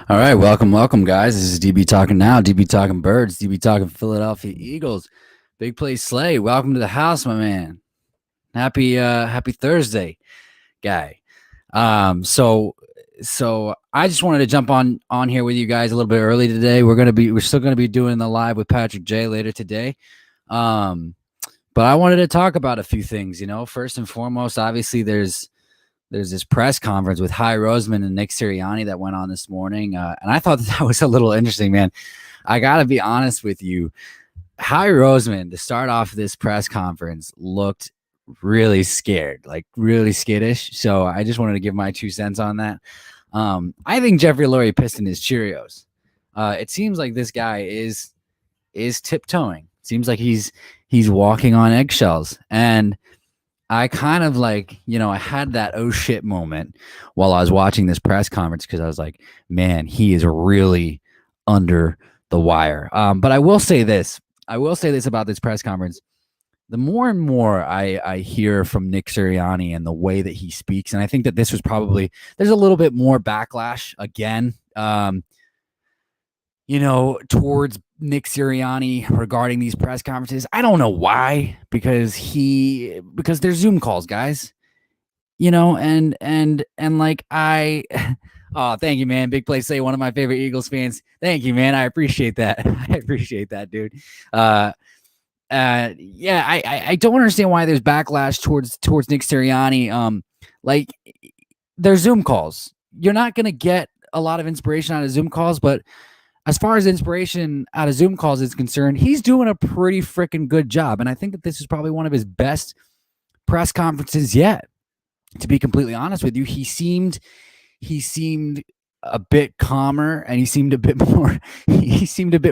All right, welcome, guys. This is DB talking now. DB talking birds. DB talking Philadelphia Eagles. Big play Slay. Welcome to the house, my man. Happy Thursday, guy. So I just wanted to jump on here with you guys a little bit early today. We're still gonna be doing the live with Patrick J later today. Um, but I wanted to talk about a few things. First and foremost, obviously there's this press conference with Howie Roseman and Nick Sirianni that went on this morning. And I thought that was a little interesting, man. I got to be honest with you. Howie Roseman, to start off this press conference, looked really scared, like really skittish. So I just wanted to give my 2 cents on that. I think Jeffrey Lurie pissed in his Cheerios. It seems like this guy is tiptoeing. Seems like he's walking on eggshells. And I kind of I had that oh shit moment while I was watching this press conference because I was like, man, he is really under the wire. But I will say this. About this press conference. The more and more I hear from Nick Sirianni and the way that he speaks, and I think that this was there's a little bit more backlash again, towards Nick Sirianni regarding these press conferences. I don't know why, because there's Zoom calls, guys. And like oh, thank you, man. Big play Say, one of my favorite Eagles fans. Thank you, man. I appreciate that. I appreciate that, dude. Yeah, I don't understand why there's backlash towards Nick Sirianni. Like, there's Zoom calls. You're not gonna get a lot of inspiration out of Zoom calls, but as far as inspiration out of Zoom calls is concerned, he's doing a pretty freaking good job. And I think that this is probably one of his best press conferences yet. To be completely honest with you, he seemed a bit calmer, and he seemed a bit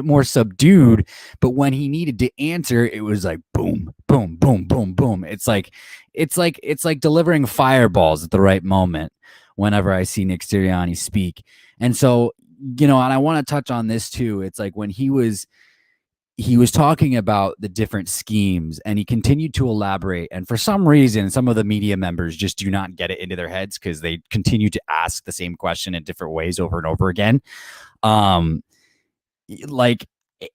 more subdued. But when he needed to answer, it was like boom, boom, boom, boom, boom. It's like delivering fireballs at the right moment whenever I see Nick Sirianni speak. And so, and I want to touch on this too. It's like when he was talking about the different schemes, and he continued to elaborate. And for some reason, some of the media members just do not get it into their heads because they continue to ask the same question in different ways over and over again. Like it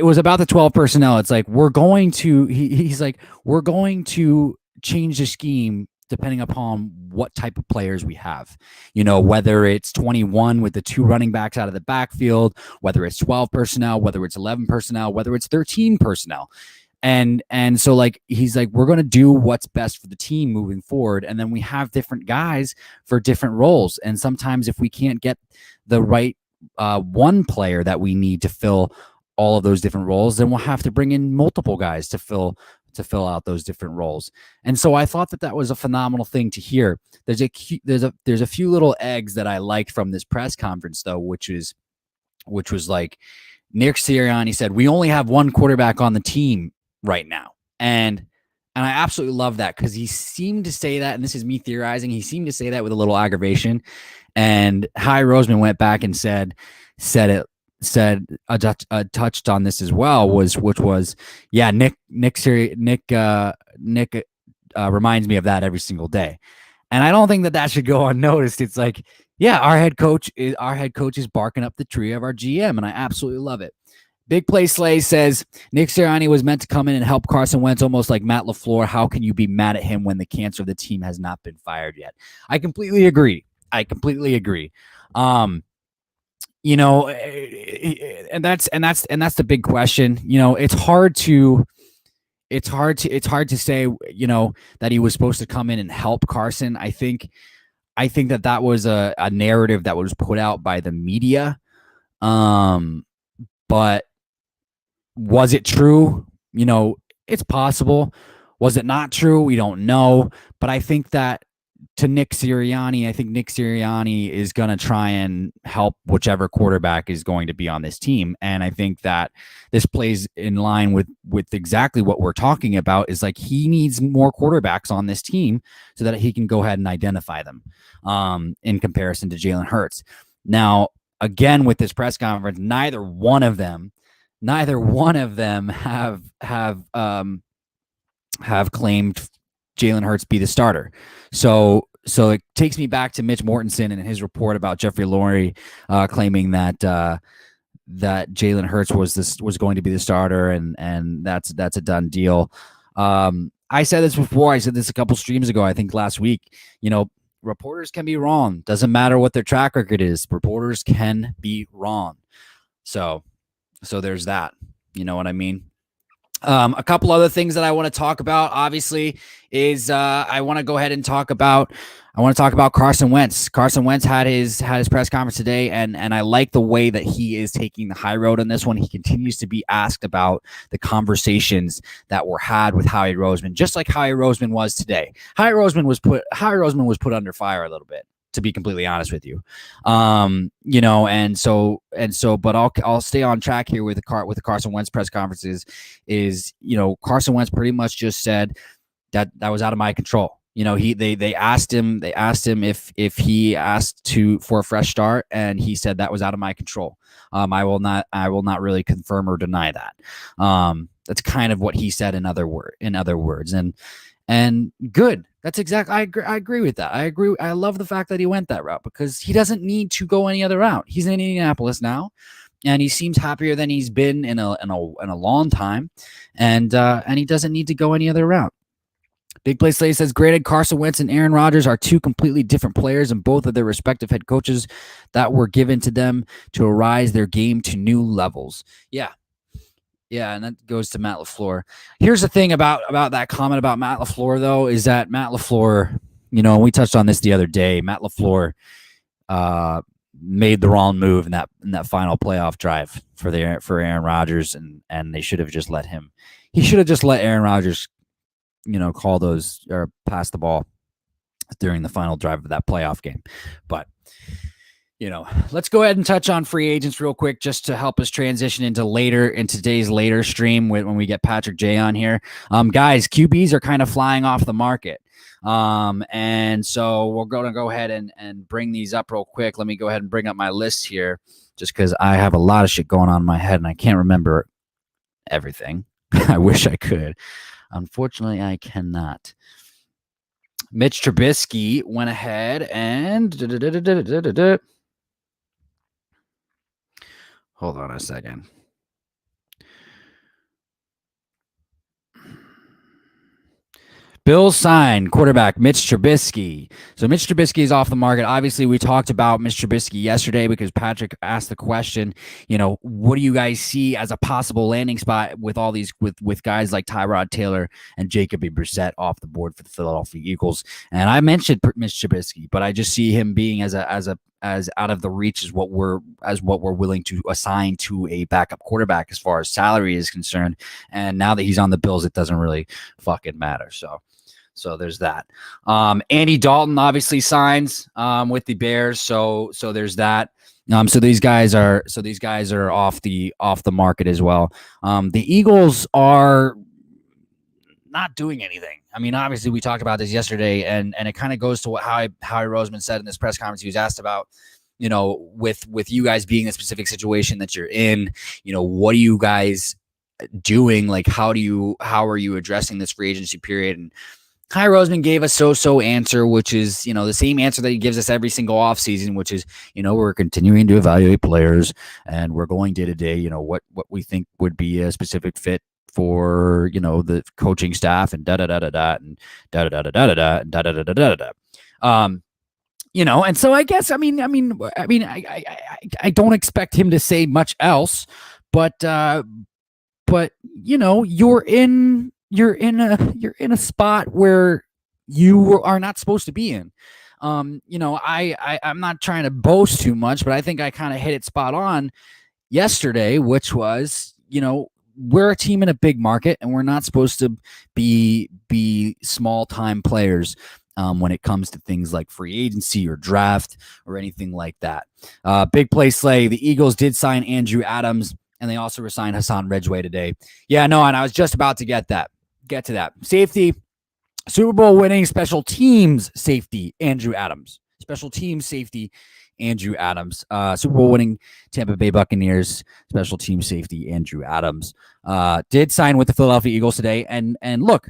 was about the 12 personnel. It's like, he's like, we're going to change the scheme depending upon what type of players we have, whether it's 21 with the 2 running backs out of the backfield, whether it's 12 personnel, whether it's 11 personnel, whether it's 13 personnel. And so he's like, we're going to do what's best for the team moving forward. And then we have different guys for different roles. And sometimes if we can't get the right one player that we need to fill all of those different roles, then we'll have to bring in multiple guys to fill out those different roles. And so I thought that was a phenomenal thing to hear. There's a few little eggs that I liked from this press conference though, which was like Nick Sirianni said, we only have one quarterback on the team right now. And I absolutely love that, because he seemed to say that, and this is me theorizing, he seemed to say that with a little aggravation. And Howie Roseman went back and touched on this as well, which was Nick reminds me of that every single day. And I don't think that should go unnoticed. It's like, our head coach is barking up the tree of our GM, and I absolutely love it. Big Play Slay says Nick Sirianni was meant to come in and help Carson Wentz, almost like Matt LaFleur. How can you be mad at him when the cancer of the team has not been fired yet? I completely agree. And that's the big question. It's hard to say, that he was supposed to come in and help Carson. I think that was a narrative that was put out by the media. But was it true? It's possible. Was it not true? We don't know. But I think that to Nick Sirianni, is going to try and help whichever quarterback is going to be on this team. And I think that this plays in line with exactly what we're talking about, is like, he needs more quarterbacks on this team so that he can go ahead and identify them in comparison to Jalen Hurts. Now, again, with this press conference, neither one of them have claimed Jalen Hurts be the starter. So it takes me back to Mitch Mortensen and his report about Jeffrey Lurie claiming that Jalen Hurts was going to be the starter, and that's a done deal. I said this before. I said this a couple streams ago. I think last week. Reporters can be wrong. Doesn't matter what their track record is. Reporters can be wrong. So there's that. You know what I mean? A couple other things that I want to talk about, obviously, is I want to go ahead and talk about Carson Wentz. Carson Wentz had his press conference today, and I like the way that he is taking the high road on this one. He continues to be asked about the conversations that were had with Howie Roseman, just like Howie Roseman was today. Howie Roseman was put under fire a little bit, to be completely honest with you. But I'll stay on track here with the Carson Wentz press conferences. Carson Wentz pretty much just said that was out of my control. They asked him if he asked for a fresh start, and he said that was out of my control. I will not really confirm or deny that. That's kind of what he said in other words, and good. That's exactly. I agree with that. I agree. I love the fact that he went that route, because he doesn't need to go any other route. He's in Indianapolis now, and he seems happier than he's been in a long time, and he doesn't need to go any other route. Big Play Slay says, granted, Carson Wentz and Aaron Rodgers are two completely different players, and both of their respective head coaches that were given to them to rise their game to new levels. Yeah, and that goes to Matt LaFleur. Here's the thing about that comment about Matt LaFleur, though, is that Matt LaFleur, we touched on this the other day. Matt LaFleur made the wrong move in that final playoff drive for Aaron Rodgers, and they should have just let him. He should have just let Aaron Rodgers call those or pass the ball during the final drive of that playoff game. But, let's go ahead and touch on free agents real quick, just to help us transition into today's later stream when we get Patrick J on here. Guys, QBs are kind of flying off the market. And so we're going to go ahead and bring these up real quick. Let me go ahead and bring up my list here, just because I have a lot of shit going on in my head and I can't remember everything. I wish I could. Unfortunately, I cannot. Mitch Trubisky went ahead and hold on a second. Bills signed quarterback Mitch Trubisky. So Mitch Trubisky is off the market. Obviously, we talked about Mitch Trubisky yesterday because Patrick asked the question, what do you guys see as a possible landing spot with all these with guys like Tyrod Taylor and Jacoby Brissett off the board for the Philadelphia Eagles? And I mentioned Mitch Trubisky, but I just see him being as out of the reach as what we're willing to assign to a backup quarterback as far as salary is concerned. And now that he's on the Bills, it doesn't really fucking matter. So there's that. Andy Dalton obviously signs with the Bears. So there's that. So these guys are off the market as well. The Eagles are not doing anything. I mean, obviously we talked about this yesterday, and it kind of goes to what Howie Roseman said in this press conference. He was asked about, with you guys being the specific situation that you're in, what are you guys doing? Like, how are you addressing this free agency period? And Howie Roseman gave a so-so answer, which is, the same answer that he gives us every single offseason, which is, we're continuing to evaluate players, and we're going day to day, what we think would be a specific fit for, the coaching staff, and da-da-da-da-da, and da-da-da-da-da-da, and da-da-da-da-da-da. And so I guess, I don't expect him to say much else, but you're in a spot where you are not supposed to be in. I'm not trying to boast too much, but I think I kind of hit it spot on yesterday, which was, we're a team in a big market, and we're not supposed to be small time players when it comes to things like free agency or draft or anything like that. Big Play Slay, the Eagles did sign Andrew Adams, and they also resigned Hassan Ridgeway today. Yeah, no, and I was just about to get to that. Safety, Super Bowl winning special teams safety, Andrew Adams. Special teams safety, Andrew Adams. Super Bowl winning Tampa Bay Buccaneers special team safety, Andrew Adams. Did sign with the Philadelphia Eagles today. And look,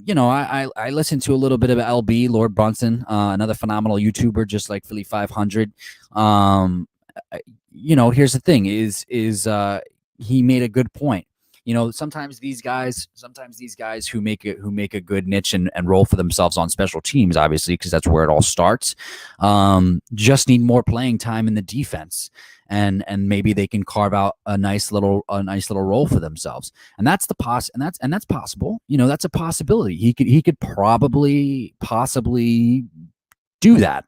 I listen to a little bit of LB, Lord Brunson, another phenomenal YouTuber, just like Philly 500. Here's the thing: is he made a good point. Sometimes these guys who make a good niche and role for themselves on special teams, obviously, because that's where it all starts, just need more playing time in the defense, and maybe they can carve out a nice little role for themselves, and that's possible. That's a possibility. He could probably possibly do that.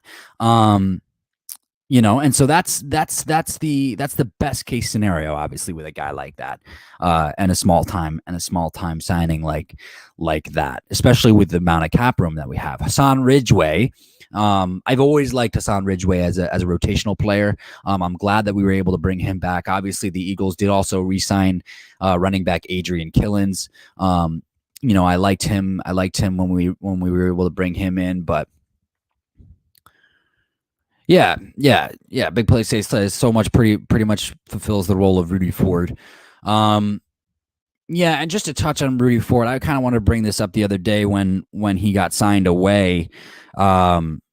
And so that's the best case scenario, obviously, with a guy like that, and a small time signing like that, especially with the amount of cap room that we have. Hassan Ridgeway, I've always liked Hassan Ridgeway as a rotational player. I'm glad that we were able to bring him back. Obviously, the Eagles did also re-sign running back Adrian Killins. I liked him when we were able to bring him in, but yeah. Big play says so much, pretty much fulfills the role of Rudy Ford. Yeah, and just to touch on Rudy Ford, I kind of wanted to bring this up the other day when he got signed away. And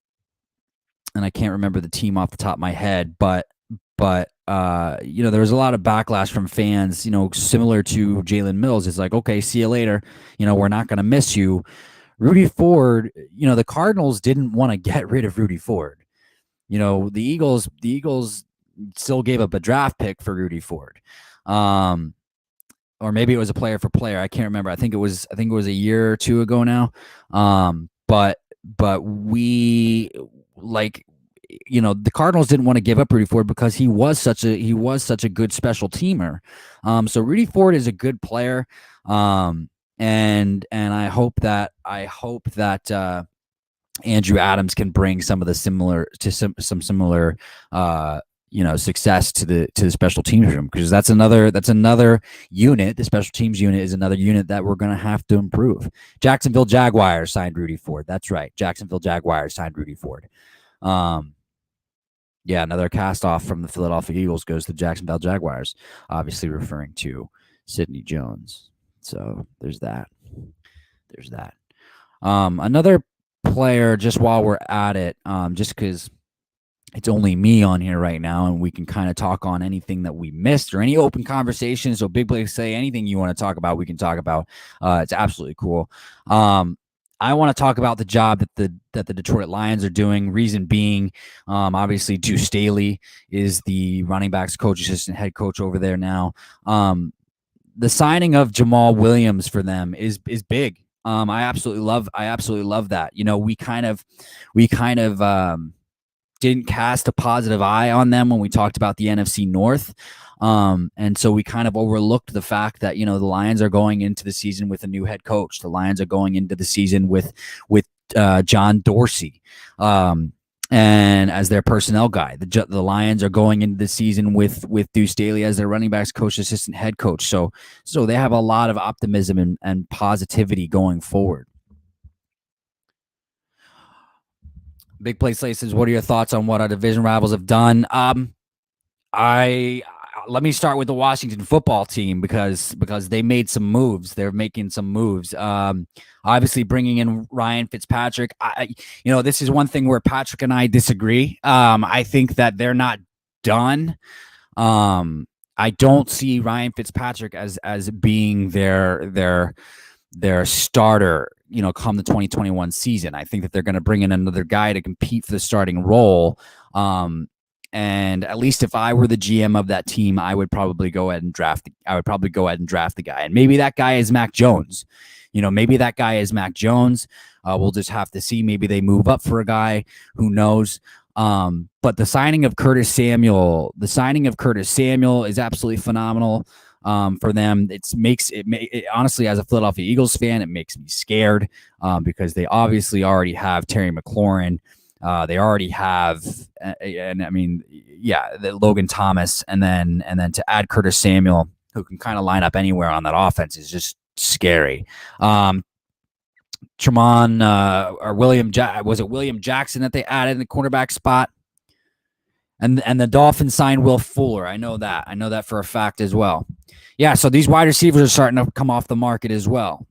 I can't remember the team off the top of my head, but there was a lot of backlash from fans, similar to Jalen Mills. It's like, okay, see you later. We're not going to miss you. Rudy Ford, the Cardinals didn't want to get rid of Rudy Ford. The Eagles still gave up a draft pick for Rudy Ford. Or maybe it was a player for player. I can't remember. I think it was a year or two ago now. But we the Cardinals didn't want to give up Rudy Ford because he was such a good special teamer. So Rudy Ford is a good player. And I hope that Andrew Adams can bring some similar success to the special teams room, because that's another unit. The special teams unit is another unit that we're going to have to improve. Jacksonville Jaguars signed Rudy Ford. That's right. Jacksonville Jaguars signed Rudy Ford. Another cast off from the Philadelphia Eagles goes to Jacksonville Jaguars, obviously referring to Sidney Jones. So there's that. Another player, just while we're at it, just because it's only me on here right now, and we can kind of talk on anything that we missed or any open conversations. So Big Blake, say anything you want to talk about, we can talk about. It's absolutely cool. I want to talk about the job that the Detroit Lions are doing. Reason being, obviously, Deuce Staley is the running backs coach, assistant head coach over there now. The signing of Jamal Williams for them is big. I absolutely love that. We kind of didn't cast a positive eye on them when we talked about the NFC North. And so we kind of overlooked the fact that, the Lions are going into the season with a new head coach. The Lions are going into the season with John Dorsey, and as their personnel guy. The Lions are going into the season with Deuce Staley as their running backs coach, assistant head coach. So they have a lot of optimism and positivity going forward. Big Play says, what are your thoughts on what our division rivals have done? Let me start with the Washington football team because they made some moves. They're making some moves. Obviously, bringing in Ryan Fitzpatrick. This is one thing where Patrick and I disagree. I think that they're not done. I don't see Ryan Fitzpatrick as being their starter, come the 2021 season. I think that they're going to bring in another guy to compete for the starting role. And at least if I were the GM of that team, I would probably go ahead and draft the guy. And maybe that guy is Mac Jones. We'll just have to see. Maybe they move up for a guy. Who knows? But the signing of Curtis Samuel is absolutely phenomenal. For them, honestly, as a Philadelphia Eagles fan, it makes me scared, because they obviously already have Terry McLaurin. They already have, Logan Thomas, and then to add Curtis Samuel, who can kind of line up anywhere on that offense, is just scary. William Jackson that they added in the cornerback spot? And the Dolphins signed Will Fuller. I know that for a fact as well. Yeah, so these wide receivers are starting to come off the market as well.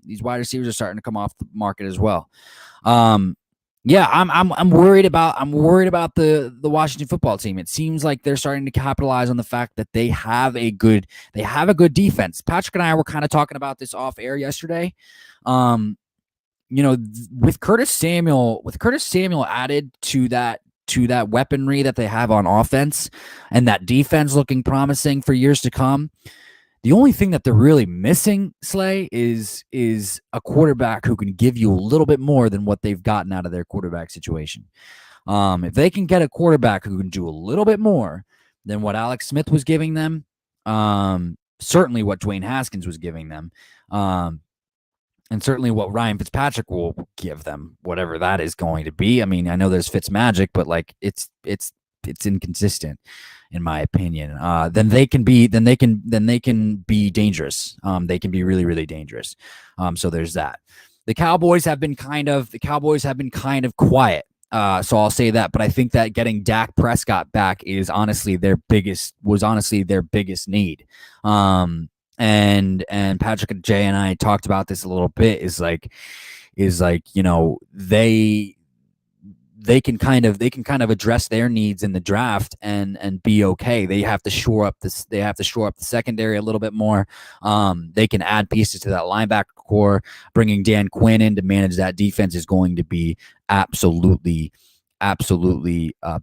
Yeah, I'm worried about the Washington football team. It seems like they're starting to capitalize on the fact that they have a good defense. Patrick and I were kind of talking about this off air yesterday. With Curtis Samuel added to that weaponry that they have on offense, and that defense looking promising for years to come. The only thing that they're really missing, Slay, is a quarterback who can give you a little bit more than what they've gotten out of their quarterback situation. If they can get a quarterback who can do a little bit more than what Alex Smith was giving them, certainly what Dwayne Haskins was giving them, and certainly what Ryan Fitzpatrick will give them, whatever that is going to be. I mean, I know there's Fitzmagic, but like it's inconsistent, in my opinion. Then they can be dangerous. They can be really, really dangerous. So there's that. The Cowboys have been kind of quiet. So I'll say that, but I think that getting Dak Prescott back was honestly their biggest need. And Patrick and Jay and I talked about this a little bit, is like, they can kind of address their needs in the draft and be okay. They have to shore up the secondary a little bit more. They can add pieces to that linebacker core. Bringing Dan Quinn in to manage that defense is going to be absolutely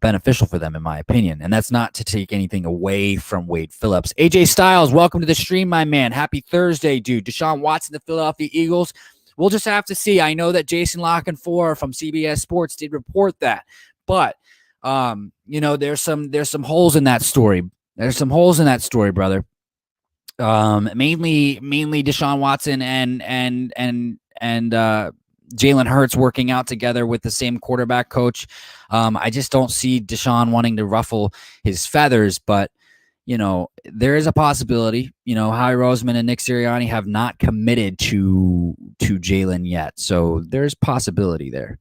beneficial for them, in my opinion. And that's not to take anything away from Wade Phillips. AJ Styles, welcome to the stream, my man. Happy Thursday, dude. Deshaun Watson, the Philadelphia Eagles. We'll just have to see. I know that Jason Lockenfor from CBS Sports did report that, but there's some holes in that story. There's some holes in that story, brother. Mainly Deshaun Watson and Jalen Hurts working out together with the same quarterback coach. I just don't see Deshaun wanting to ruffle his feathers, but there is a possibility. Howie Roseman and Nick Sirianni have not committed to Jalen yet, so there's possibility there.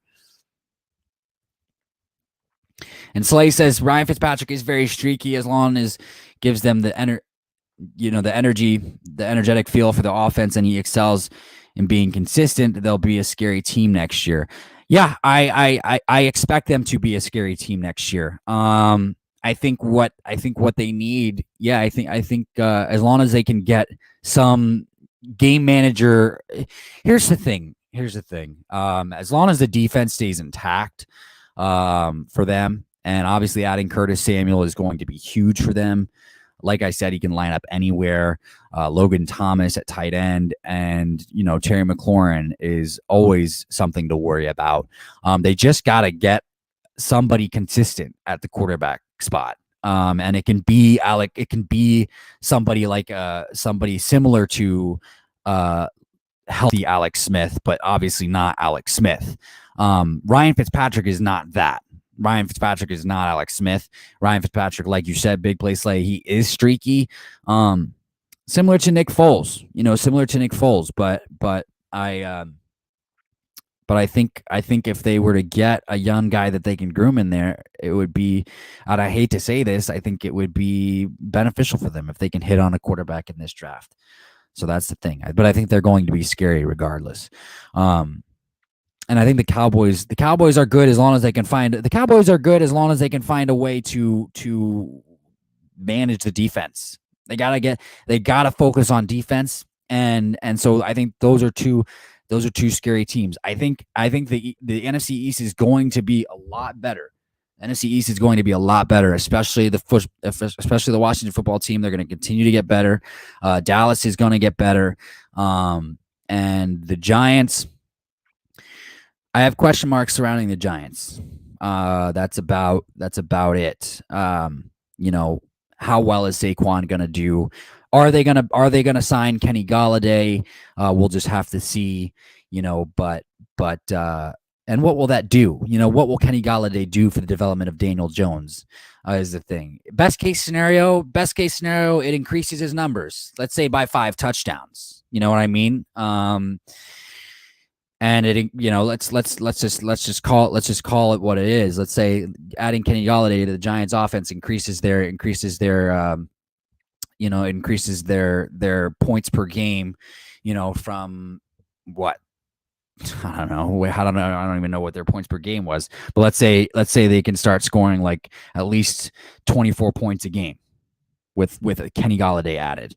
And Slay says Ryan Fitzpatrick is very streaky as long as gives them the energetic feel for the offense, and he excels in being consistent. They'll be a scary team next year. Yeah, I expect them to be a scary team next year. I think what they need, I think as long as they can get some game manager. Here's the thing. As long as the defense stays intact, for them, and obviously adding Curtis Samuel is going to be huge for them. Like I said, he can line up anywhere. Logan Thomas at tight end, and Terry McLaurin is always something to worry about. They just got to get somebody consistent at the quarterback spot, and it can be somebody like somebody similar to healthy Alex Smith, but obviously not Alex Smith. Ryan Fitzpatrick is not that. Ryan Fitzpatrick is not Alex Smith. Ryan Fitzpatrick, like you said, big play Slay, he is streaky. Similar to Nick Foles, but I think if they were to get a young guy that they can groom in there, it would be, and I hate to say this, I think it would be beneficial for them if they can hit on a quarterback in this draft. So that's the thing. But I think they're going to be scary regardless. And I think the Cowboys are good as long as they can find a way to manage the defense. They gotta focus on defense, and so I think those are two scary teams. I think the NFC East is going to be a lot better. NFC East is going to be a lot better, especially the Washington football team. They're going to continue to get better. Dallas is going to get better, and the Giants. I have question marks surrounding the Giants. That's about it. How well is Saquon going to do? Are they gonna sign Kenny Golladay? We'll just have to see. But and what will that do? What will Kenny Golladay do for the development of Daniel Jones? Is the thing. Best case scenario, it increases his numbers. Let's say by 5 touchdowns. You know what I mean? And it, let's just call it what it is. Let's say adding Kenny Golladay to the Giants offense increases their points per game, from what, I don't know. I don't even know what their points per game was. But let's say they can start scoring like at least 24 points a game with Kenny Golladay added.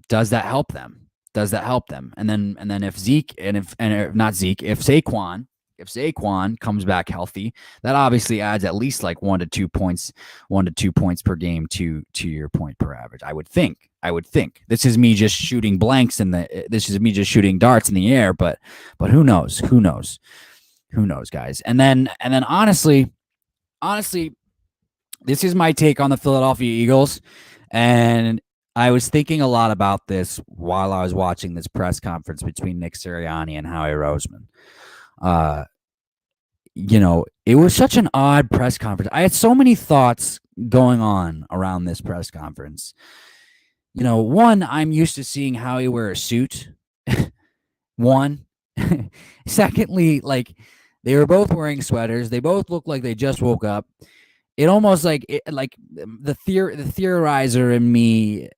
Does that help them? And then if Saquon comes back healthy, that obviously adds at least like 1 to 2 points per game to your point per average. I would think. This is me just shooting darts in the air, but who knows, guys. And then honestly, this is my take on the Philadelphia Eagles, and I was thinking a lot about this while I was watching this press conference between Nick Sirianni and Howie Roseman. It was such an odd press conference. I had so many thoughts going on around this press conference. One, I'm used to seeing Howie wear a suit. One. Secondly, like, they were both wearing sweaters. They both looked like they just woke up. It almost the theorizer in me,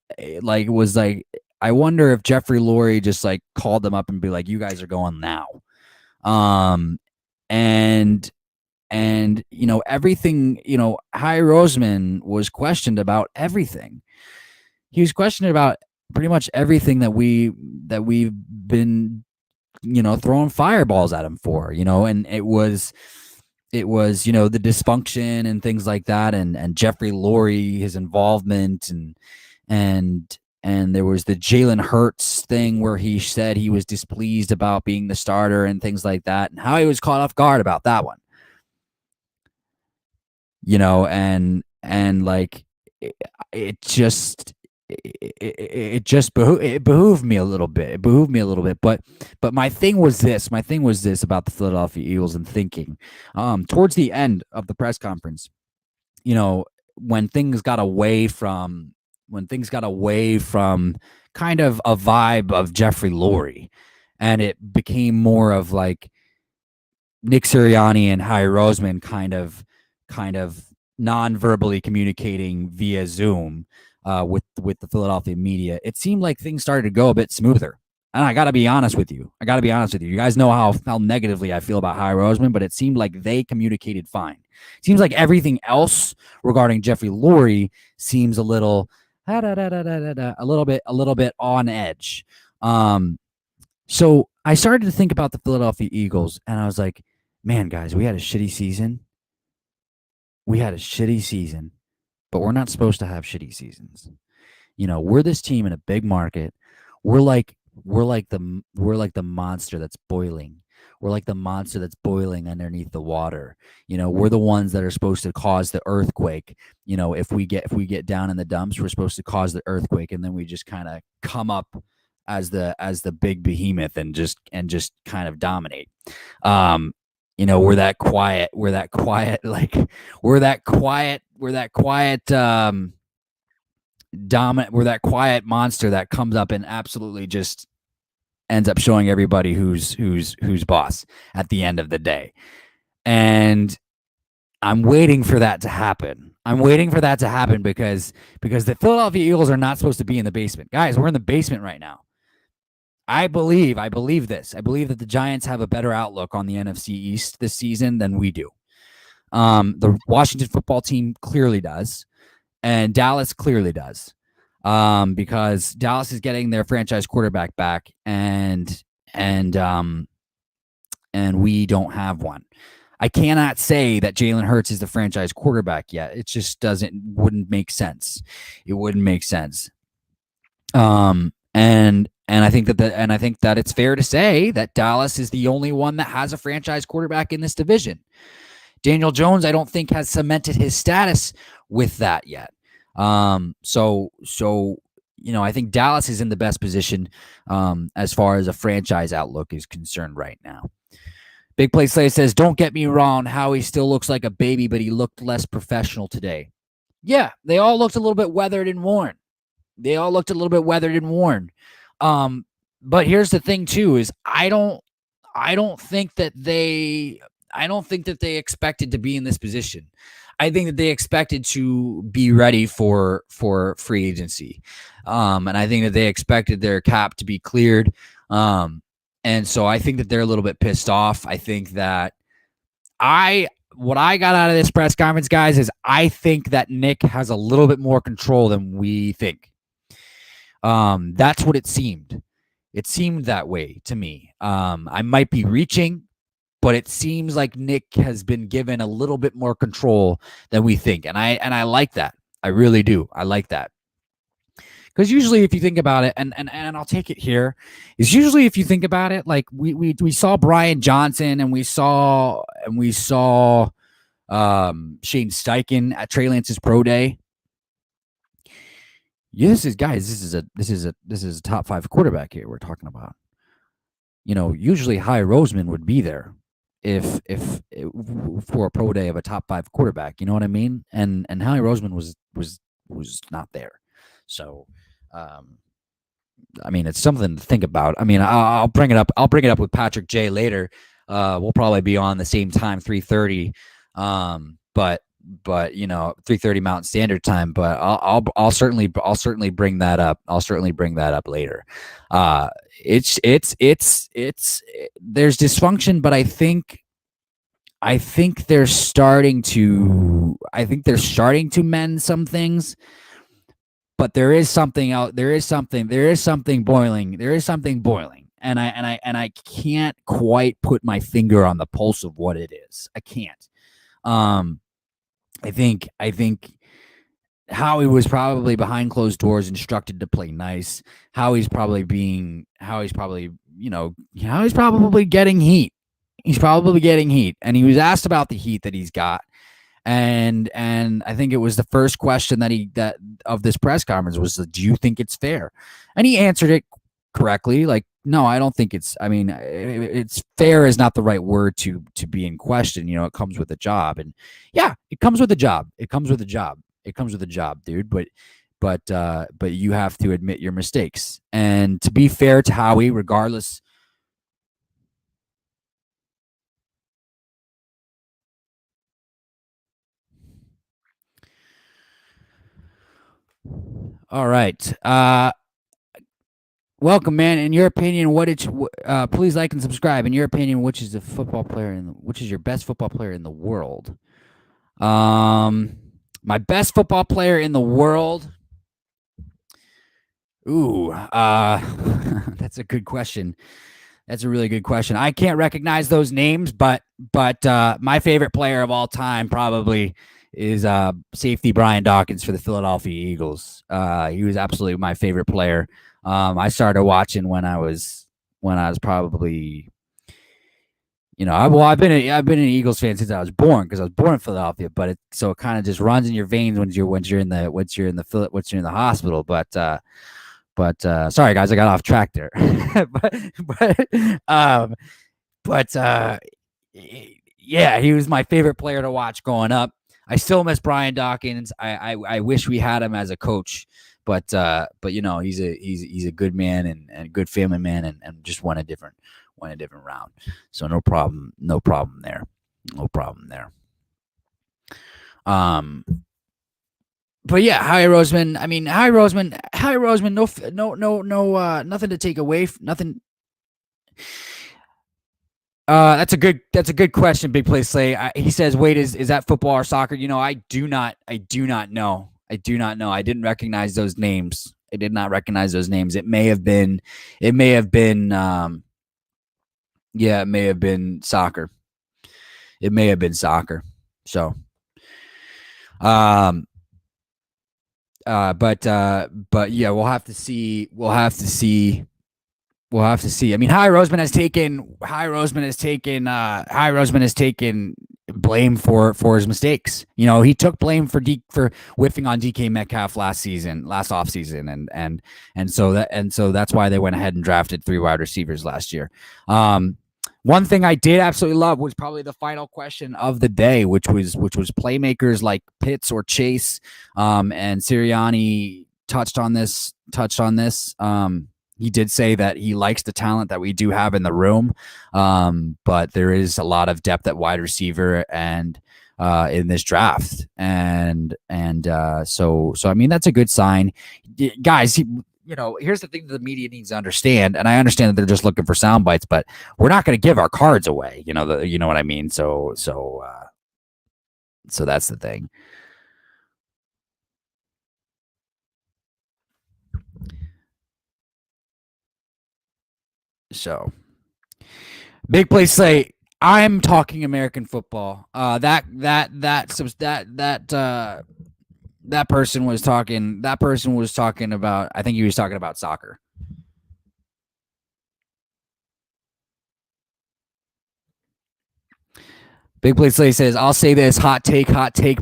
was like, I wonder if Jeffrey Lurie just like called them up and be like, you guys are going now. And everything, Howie Roseman was questioned about everything. He was questioned about pretty much everything that we've been, throwing fireballs at him for, and it was, the dysfunction and things like that, and Jeffrey Lurie, his involvement, and there was the Jalen Hurts thing where he said he was displeased about being the starter and things like that, and how he was caught off guard about that one. And like it just behooved me a little bit. But my thing was this about the Philadelphia Eagles, and thinking towards the end of the press conference, when things got away from kind of a vibe of Jeffrey Lurie, and it became more of like Nick Sirianni and Howie Roseman kind of non-verbally communicating via Zoom with the Philadelphia media, it seemed like things started to go a bit smoother. And I got to be honest with you. You guys know how negatively I feel about Howie Roseman, but it seemed like they communicated fine. It seems like everything else regarding Jeffrey Lurie seems a little bit on edge. So I started to think about the Philadelphia Eagles, and I was like, man, guys, we had a shitty season. But we're not supposed to have shitty seasons. We're this team in a big market. We're like the monster that's boiling. We're like the monster that's boiling underneath the water. We're the ones that are supposed to cause the earthquake. If we get down in the dumps, we're supposed to cause the earthquake, and then we just kind of come up as the big behemoth and just kind of dominate. We're that quiet monster that comes up and absolutely just ends up showing everybody who's boss at the end of the day. And I'm waiting for that to happen. Because the Philadelphia Eagles are not supposed to be in the basement. Guys, we're in the basement right now. I believe this. I believe that the Giants have a better outlook on the NFC East this season than we do. The Washington football team clearly does, and Dallas clearly does, because Dallas is getting their franchise quarterback back, and we don't have one. I cannot say that Jalen Hurts is the franchise quarterback yet. It just wouldn't make sense. And I think that it's fair to say that Dallas is the only one that has a franchise quarterback in this division. Daniel Jones, I don't think, has cemented his status with that yet. So I think Dallas is in the best position as far as a franchise outlook is concerned right now. Big Play Slay says, don't get me wrong, Howie still looks like a baby, but he looked less professional today. Yeah, they all looked a little bit weathered and worn. but here's the thing too: is I don't think that they expected to be in this position. I think that they expected to be ready for free agency, and I think that they expected their cap to be cleared. And so I think that they're a little bit pissed off. I think that what I got out of this press conference, guys, is I think that Nick has a little bit more control than we think. That's what it seemed. It seemed that way to me. I might be reaching, but it seems like Nick has been given a little bit more control than we think. And I like that. I really do. I like that. Because usually if you think about it, and I'll take it here, is usually if you think about it, like we saw Brian Johnson and we saw Shane Steichen at Trey Lance's pro day. Yeah, this is a top 5 quarterback here we're talking about. Usually Howie Roseman would be there if for a pro day of a top 5 quarterback. You know what I mean? And Howie Roseman was not there. So, I mean, it's something to think about. I mean, I'll bring it up. I'll bring it up with Patrick J later. We'll probably be on the same time, 3:30. But 3:30 Mountain Standard Time. But I'll certainly bring that up. I'll certainly bring that up later. It's there's dysfunction, but I think they're starting to mend some things. But there is something out. There is something boiling. And I can't quite put my finger on the pulse of what it is. I can't. I think Howie was probably behind closed doors instructed to play nice. Howie's probably getting heat. He's probably getting heat. And he was asked about the heat that he's got. And I think it was the first question that of this press conference was, do you think it's fair? And he answered it correctly. Like, no, I don't think it's fair is not the right word to be in question. It comes with a job. And yeah, it comes with a job. It comes with a job, dude. But you have to admit your mistakes. And to be fair to Howie, regardless. All right. Welcome, man. In your opinion, please like and subscribe. In your opinion, which is your best football player in the world? My best football player in the world. Ooh, that's a good question. That's a really good question. I can't recognize those names, but my favorite player of all time probably is safety Brian Dawkins for the Philadelphia Eagles. He was absolutely my favorite player. I started watching when I was probably, I've been an Eagles fan since I was born, because I was born in Philadelphia. But it kind of just runs in your veins once you're in the hospital. But sorry guys, I got off track there. Yeah, he was my favorite player to watch growing up. I still miss Brian Dawkins. I wish we had him as a coach, but he's a good man and a good family man, and just went a different round. So no problem there. But yeah, Howie Roseman. I mean, Howie Roseman. No, nothing to take away. Nothing. That's a good question, Big Play Slay. He says, "Wait, is that football or soccer?" I do not know. I didn't recognize those names. I did not recognize those names. It may have been. Yeah, it may have been soccer. It may have been soccer. So, but yeah, we'll have to see. I mean, Howie Roseman has taken blame for his mistakes. He took blame for whiffing on DK Metcalf last offseason, and so that's why they went ahead and drafted 3 wide receivers last year. One thing I did absolutely love was probably the final question of the day, which was playmakers like Pitts or Chase, and Sirianni touched on this. He did say that he likes the talent that we do have in the room, but there is a lot of depth at wide receiver and in this draft, and so I mean that's a good sign, guys. Here's the thing that the media needs to understand, and I understand that they're just looking for sound bites, but we're not going to give our cards away. You know what I mean. So that's the thing. So big play say I'm talking American football. That person was talking. That person was talking about. I think he was talking about soccer. Big Play Slay says, I'll say this, hot take.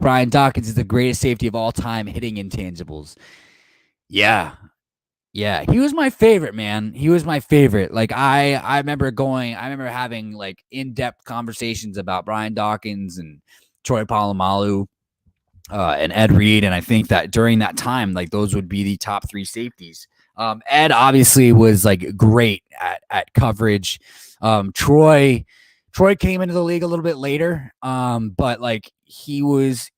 Brian Dawkins is the greatest safety of all time hitting intangibles. Yeah. Yeah. He was my favorite, man. He was my favorite. Like I remember having like in-depth conversations about Brian Dawkins and Troy Polamalu and Ed Reed. And I think that during that time, like those would be the top three safeties. Ed obviously was like great at coverage. Troy came into the league a little bit later, but like he was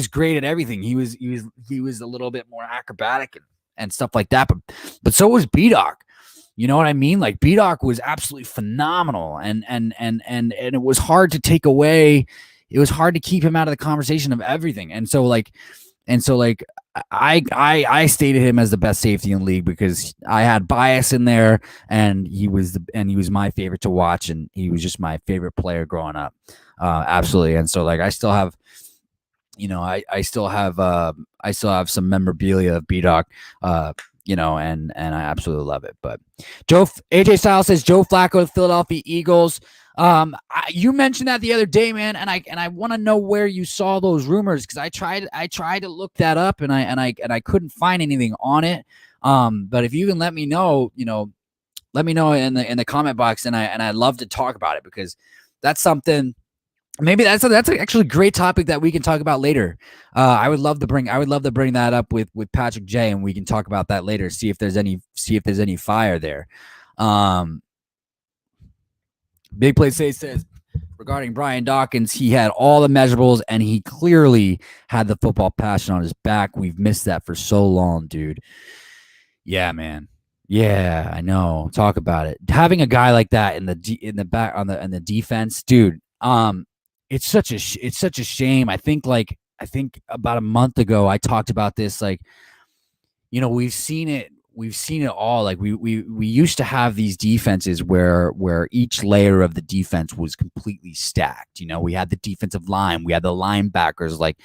great at everything. He was a little bit more acrobatic and stuff like that. But so was B-Doc. You know what I mean? Like B-Doc was absolutely phenomenal, and it was hard to take away. It was hard to keep him out of the conversation of everything. And so I stated him as the best safety in the league because I had bias in there, and he was my favorite to watch, and he was just my favorite player growing up. Absolutely. And so like I still have some memorabilia of B-Doc, and I absolutely love it. But AJ Styles says Joe Flacco, Philadelphia Eagles. You mentioned that the other day, man, and I want to know where you saw those rumors, because I tried to look that up, and I couldn't find anything on it. But if you can let me know, let me know in the comment box, and I'd love to talk about it, because that's something. Maybe that's actually a great topic that we can talk about later. I would love to bring that up with Patrick J, and we can talk about that later. See if there's any fire there. Big Play says regarding Brian Dawkins, he had all the measurables, and he clearly had the football passion on his back. We've missed that for so long, dude. Yeah, man. Yeah, I know. Talk about it. Having a guy like that in the back on the defense, dude. It's such a shame. I think about a month ago I talked about this. Like, we've seen it all. Like we used to have these defenses where each layer of the defense was completely stacked. We had the defensive line, we had the linebackers like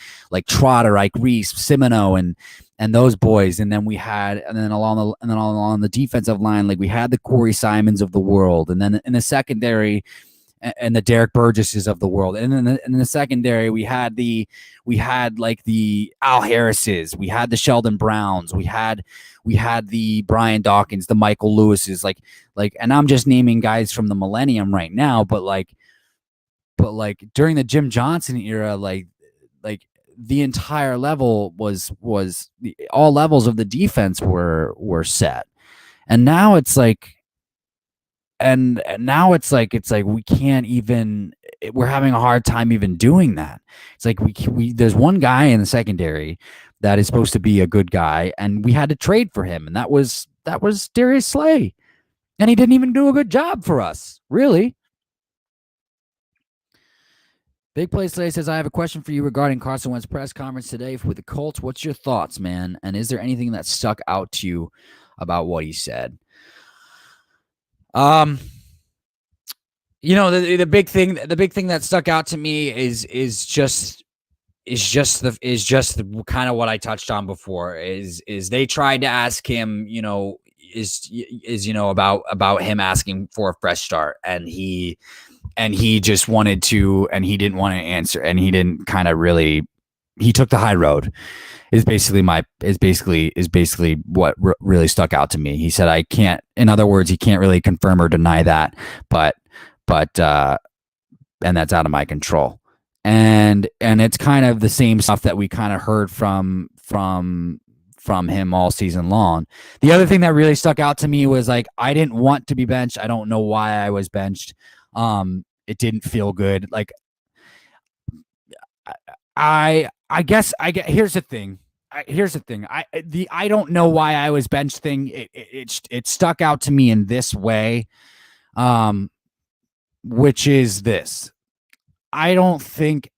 Trotter, like Reese, Simino, and those boys, and then along the defensive line, like we had the Corey Simons of the world, and then in the secondary, and the Derek Burgesses of the world, and then in the secondary we had like the Al Harrises, we had the Sheldon Browns, we had the Brian Dawkins, the Michael Lewises, like, and I'm just naming guys from the millennium right now, but during the Jim Johnson era, like the entire level was all levels of the defense were set, and now it's like. And now it's like we can't even. We're having a hard time even doing that. It's like we there's one guy in the secondary that is supposed to be a good guy, and we had to trade for him, and that was Darius Slay, and he didn't even do a good job for us, really. Big Play Slay says, I have a question for you regarding Carson Wentz press conference today with the Colts. What's your thoughts, man? And is there anything that stuck out to you about what he said? The big thing that stuck out to me is just the kind of what I touched on before, is they tried to ask him, about him asking for a fresh start, and he just wanted to, and he didn't want to answer, and he didn't kind of really, he took the high road. Is basically what really stuck out to me. He said, I can't, in other words, he can't really confirm or deny that, but and that's out of my control. And it's kind of the same stuff that we kind of heard from from him all season long. The other thing that really stuck out to me was like, I didn't want to be benched. I don't know why I was benched. It didn't feel good. Like, I guess here's the thing. I don't know why I was benched thing. It stuck out to me in this way, which is this. I think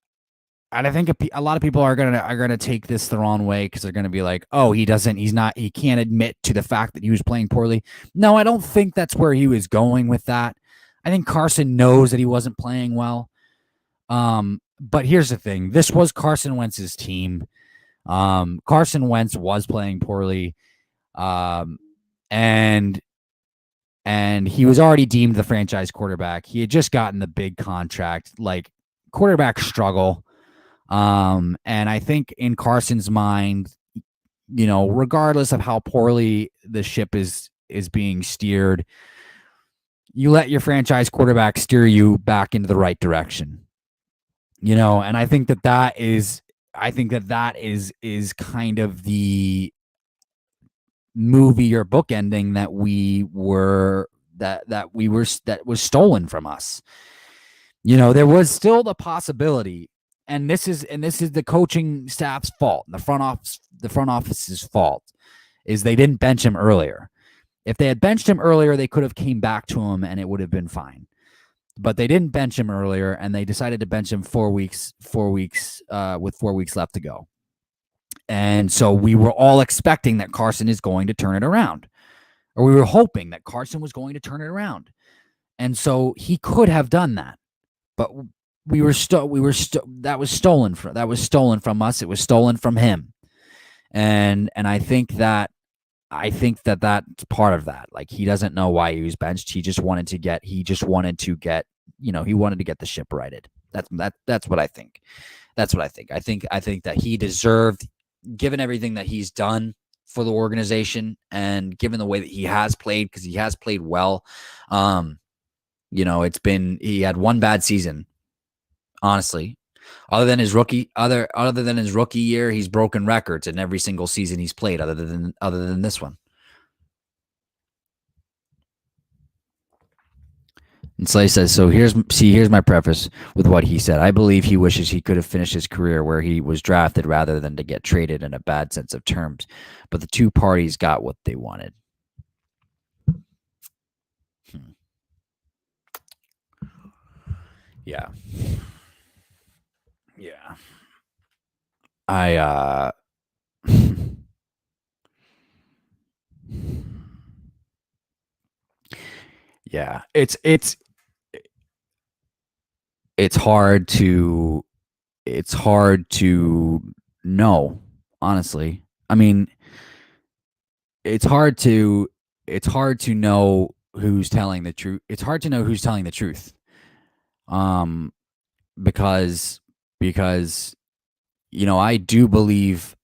a lot of people are gonna take this the wrong way because they're gonna be like, oh, he can't admit to the fact that he was playing poorly. No, I don't think that's where he was going with that. I think Carson knows that he wasn't playing well. But here's the thing: this was Carson Wentz's team. Carson Wentz was playing poorly, and he was already deemed the franchise quarterback. He had just gotten the big contract. Like, quarterbacks struggle. And I think in Carson's mind, regardless of how poorly the ship is being steered, you let your franchise quarterback steer you back into the right direction. And I think that is kind of the movie or book ending that was stolen from us. There was still the possibility, and this is the coaching staff's fault, the front office's fault, is they didn't bench him earlier. If they had benched him earlier, they could have came back to him and it would have been fine. But they didn't bench him earlier, and they decided to bench him 4 weeks with 4 weeks left to go. And so we were all expecting that Carson is going to turn it around, or we were hoping that Carson was going to turn it around. And so he could have done that, but that was stolen from us. It was stolen from him. And I think that that's part of that. Like, he doesn't know why he was benched. He wanted to get the ship righted. That's what I think. That's what I think. I think that he deserved, given everything that he's done for the organization and given the way that he has played, because he has played well. He had one bad season, honestly. Other than his rookie year, he's broken records in every single season he's played, other than this one. And Slay says, so here's my preface with what he said. I believe he wishes he could have finished his career where he was drafted rather than to get traded, in a bad sense of terms. But the two parties got what they wanted. Yeah. Yeah. Yeah, it's hard to know, honestly. I mean, it's hard to know who's telling the truth. It's hard to know who's telling the truth. Because I do believe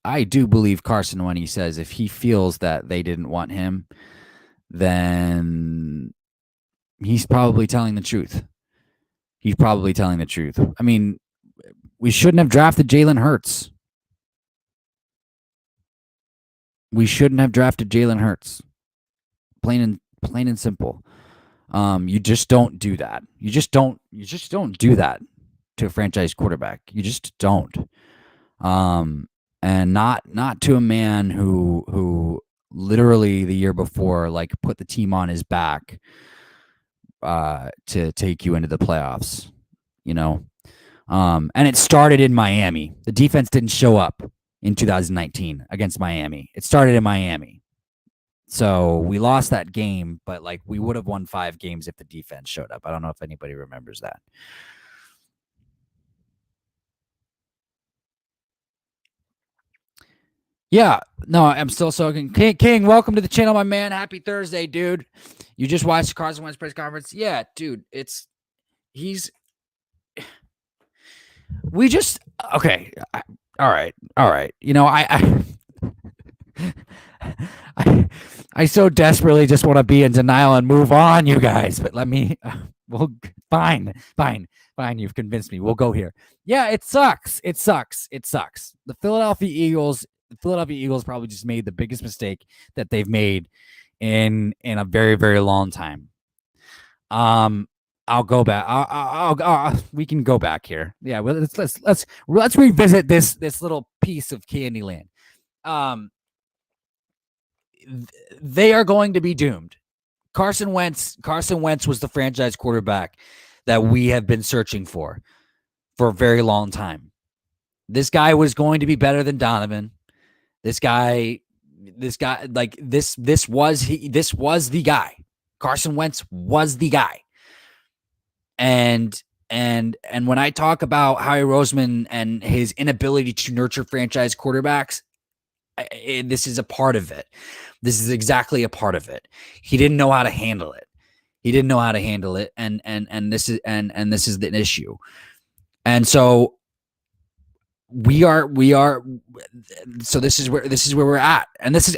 Carson when he says if he feels that they didn't want him, then he's probably telling the truth. I mean, we shouldn't have drafted Jalen Hurts. Plain and simple. You just don't do that. You just don't do that to a franchise quarterback. You just don't. And not to a man who literally the year before, like, put the team on his back to take you into the playoffs, and it started in Miami. The defense didn't show up in 2019 against Miami. It started in Miami. So we lost that game, but like, we would have won 5 games if the defense showed up. I don't know if anybody remembers that. Yeah, no, I'm still soaking. King, welcome to the channel, my man. Happy Thursday, dude. You just watched Carson Wentz press conference? Yeah, dude. Okay. All right. I so desperately just want to be in denial and move on, you guys. But let me. Fine. You've convinced me. We'll go here. Yeah, it sucks. The Philadelphia Eagles. Philadelphia Eagles probably just made the biggest mistake that they've made in a very, very long time. I'll go back. We can go back here. Yeah, well, let's revisit this little piece of Candyland. They are going to be doomed. Carson Wentz was the franchise quarterback that we have been searching for a very long time. This guy was going to be better than Donovan. This guy, like this was the guy. Carson Wentz was the guy. And when I talk about Howie Roseman and his inability to nurture franchise quarterbacks, this is a part of it. This is exactly a part of it. He didn't know how to handle it. And this is the issue. And so we are so this is where we're at. And this is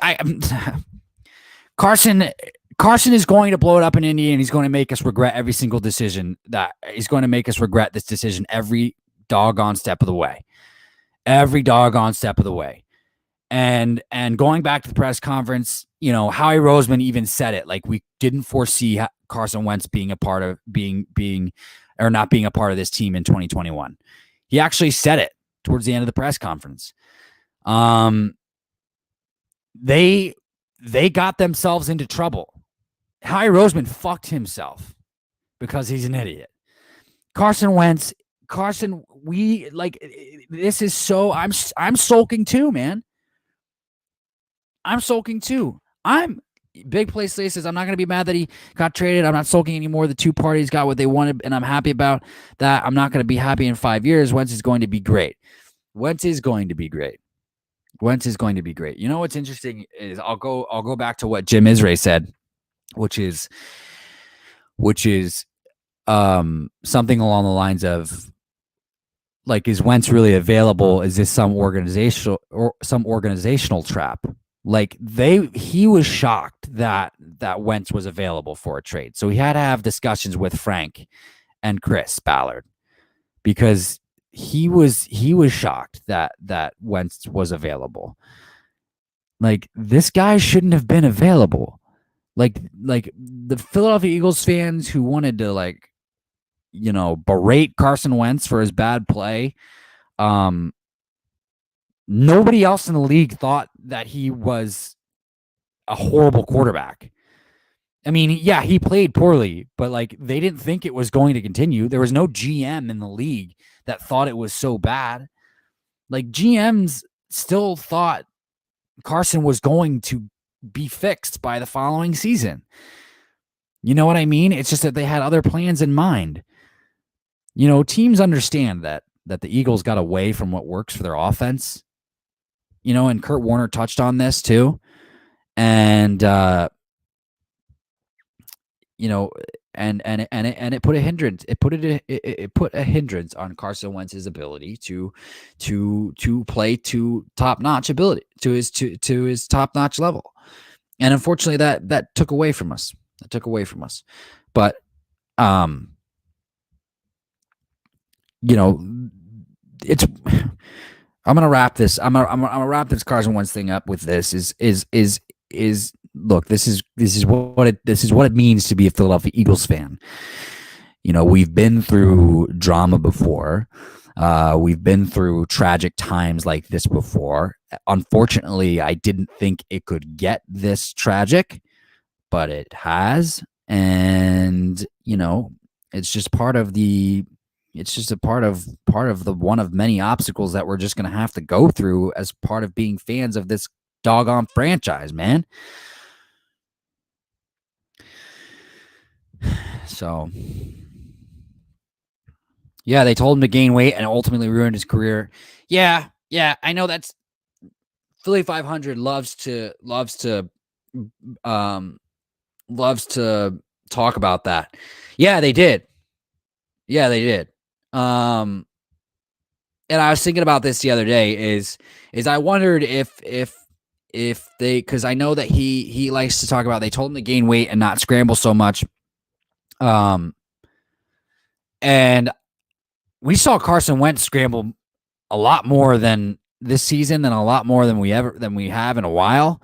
Carson is going to blow it up in Indy, and he's going to make us regret every single decision. That he's going to make us regret this decision every doggone step of the way. And going back to the press conference, Howie Roseman even said it, like, we didn't foresee Carson Wentz being a part of not being a part of this team in 2021. He actually said it towards the end of the press conference. They got themselves into trouble. Howie Roseman fucked himself because he's an idiot. Carson, this is so, I'm sulking too, man. I'm sulking too. Big Play Slay says, I'm not going to be mad that he got traded. I'm not sulking anymore. The two parties got what they wanted, and I'm happy about that. I'm not going to be happy in 5 years. Wentz is going to be great. You know what's interesting is I'll go back to what Jim Irsay said, which is something along the lines of, like, is Wentz really available? Is this some organizational trap? Like, he was shocked that Wentz was available for a trade. So he had to have discussions with Frank and Chris Ballard, because he was shocked that Wentz was available. Like, this guy shouldn't have been available. Like the Philadelphia Eagles fans who wanted to, berate Carson Wentz for his bad play. Nobody else in the league thought that he was a horrible quarterback. I mean, yeah, he played poorly, but they didn't think it was going to continue. There was no GM in the league that thought it was so bad. Like, GMs still thought Carson was going to be fixed by the following season. You know what I mean? It's just that they had other plans in mind. Teams understand that the Eagles got away from what works for their offense. And Kurt Warner touched on this too. And and it put a hindrance. It put a hindrance on Carson Wentz's ability to play to top-notch ability, to his top-notch level. And unfortunately that took away from us. But it's, I'm gonna wrap this. I'm gonna wrap this Carson Wentz thing up with this. Look, this is what it means to be a Philadelphia Eagles fan. We've been through drama before. We've been through tragic times like this before. Unfortunately, I didn't think it could get this tragic, but it has. And it's just part of the. It's just a part of the one of many obstacles that we're just going to have to go through as part of being fans of this doggone franchise, man. So, yeah, they told him to gain weight and ultimately ruined his career. Yeah, I know that's Philly 500 loves to talk about that. Yeah, they did. And I was thinking about this the other day is I wondered if they, because I know that he likes to talk about, they told him to gain weight and not scramble so much. And we saw Carson Wentz scramble a lot more than this season than a lot more than we have in a while.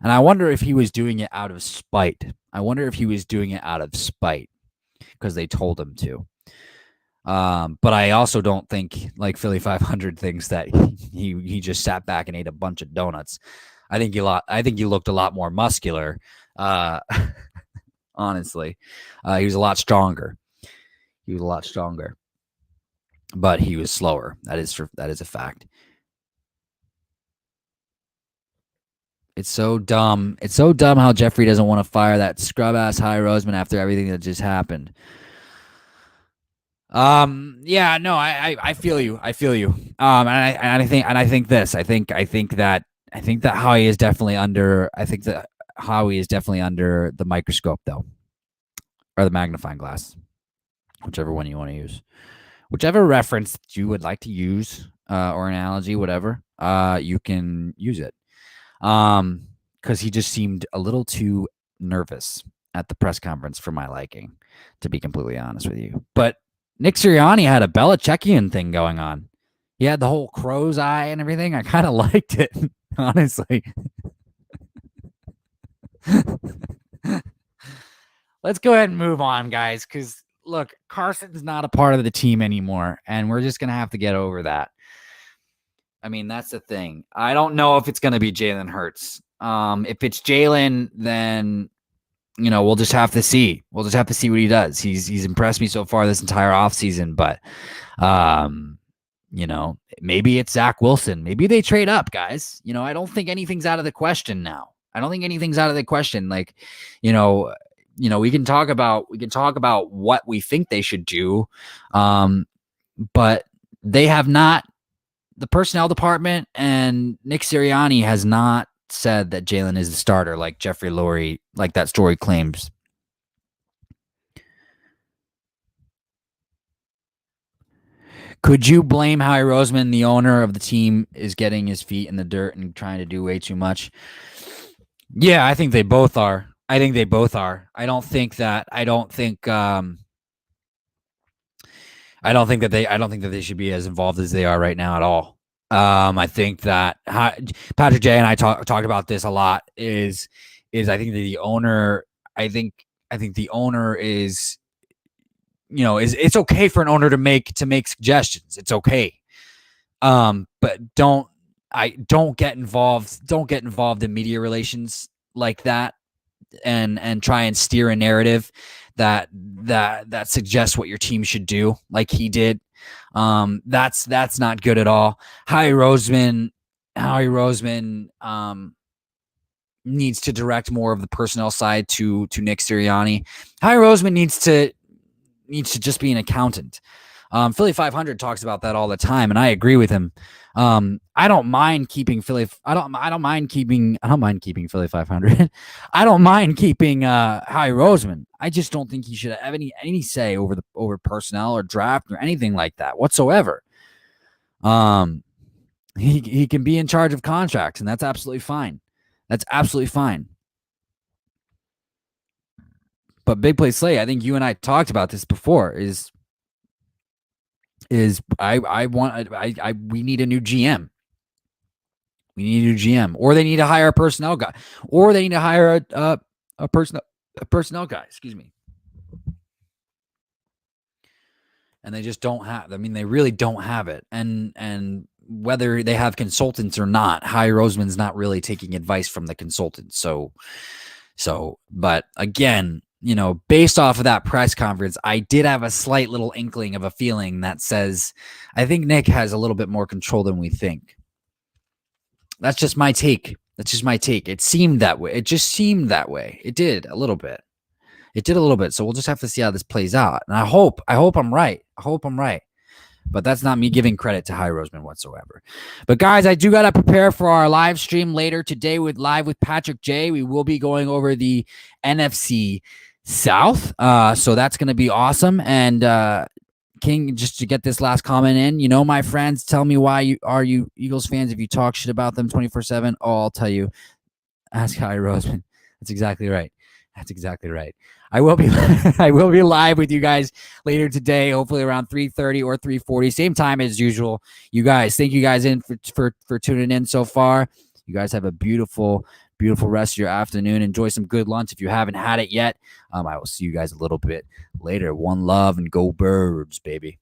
And I wonder if he was doing it out of spite. Because they told him to. But I also don't think like Philly 500 thinks that he just sat back and ate a bunch of donuts. I think he looked a lot more muscular. Honestly, he was a lot stronger. But he was slower. That is a fact. It's so dumb. It's so dumb how Jeffrey doesn't want to fire that scrub ass Howie Roseman after everything that just happened. Yeah, no, I feel you. And I think that Howie is definitely under. I think that Howie is definitely under the microscope, though, or the magnifying glass, whichever one you want to use, whichever reference you would like to use, or analogy, whatever. You can use it. Because he just seemed a little too nervous at the press conference for my liking, to be completely honest with you. But Nick Sirianni had a Belichickian thing going on. He had the whole crow's eye and everything. I kind of liked it, honestly. Let's go ahead and move on, guys, because, look, Carson's not a part of the team anymore, and we're just going to have to get over that. I mean, that's the thing. I don't know if it's going to be Jalen Hurts. If it's Jalen, then, we'll just have to see. We'll just have to see what he does. He's impressed me so far this entire offseason, but, maybe it's Zach Wilson. Maybe they trade up, guys. I don't think anything's out of the question now. Like, we can talk about what we think they should do, but they have not. The personnel department and Nick Sirianni has not said that Jalen is the starter like Jeffrey Lurie, like that story claims. Could you blame Howie Roseman, the owner of the team, is getting his feet in the dirt and trying to do way too much? Yeah, I think they both are. I don't think that they should be as involved as they are right now at all. I think that Patrick J and I talked about this a lot. I think that the owner. I think the owner is. It's okay for an owner to make suggestions. It's okay. But don't get involved. Don't get involved in media relations like that, and try and steer a narrative that suggests what your team should do, like he did. That's not good at all. Howie Roseman needs to direct more of the personnel side to Nick Sirianni. Howie Roseman needs to just be an accountant. Philly 500 talks about that all the time, and I agree with him. I don't mind keeping Philly. I don't mind keeping Philly 500. I don't mind keeping Howie Roseman. I just don't think he should have any say over personnel or draft or anything like that whatsoever. He can be in charge of contracts, and that's absolutely fine. But Big Play Slay, I think you and I talked about this before. We need a new GM. Or they need to hire a personnel guy, or they need to hire a personnel guy. Excuse me. And they just don't have. I mean, they really don't have it. And whether they have consultants or not, Howie Roseman's not really taking advice from the consultants. So, but again, based off of that press conference, I did have a slight little inkling of a feeling that says, I think Nick has a little bit more control than we think. That's just my take. It seemed that way. It just seemed that way. It did a little bit. So we'll just have to see how this plays out. And I hope I'm right. But that's not me giving credit to Howie Roseman whatsoever. But guys, I do got to prepare for our live stream later today with Patrick J. We will be going over the NFC South. So that's going to be awesome. And King, just to get this last comment in, my friends, tell me why you Eagles fans if you talk shit about them 24/7. Oh, I'll tell you. Ask Howie Roseman. That's exactly right. That's exactly right. I will be I will be live with you guys later today, hopefully around 3:30 or 3:40, same time as usual. You guys, thank you guys in for tuning in so far. You guys have a beautiful rest of your afternoon. Enjoy some good lunch if you haven't had it yet. I will see you guys a little bit later. One love and go Birds, baby.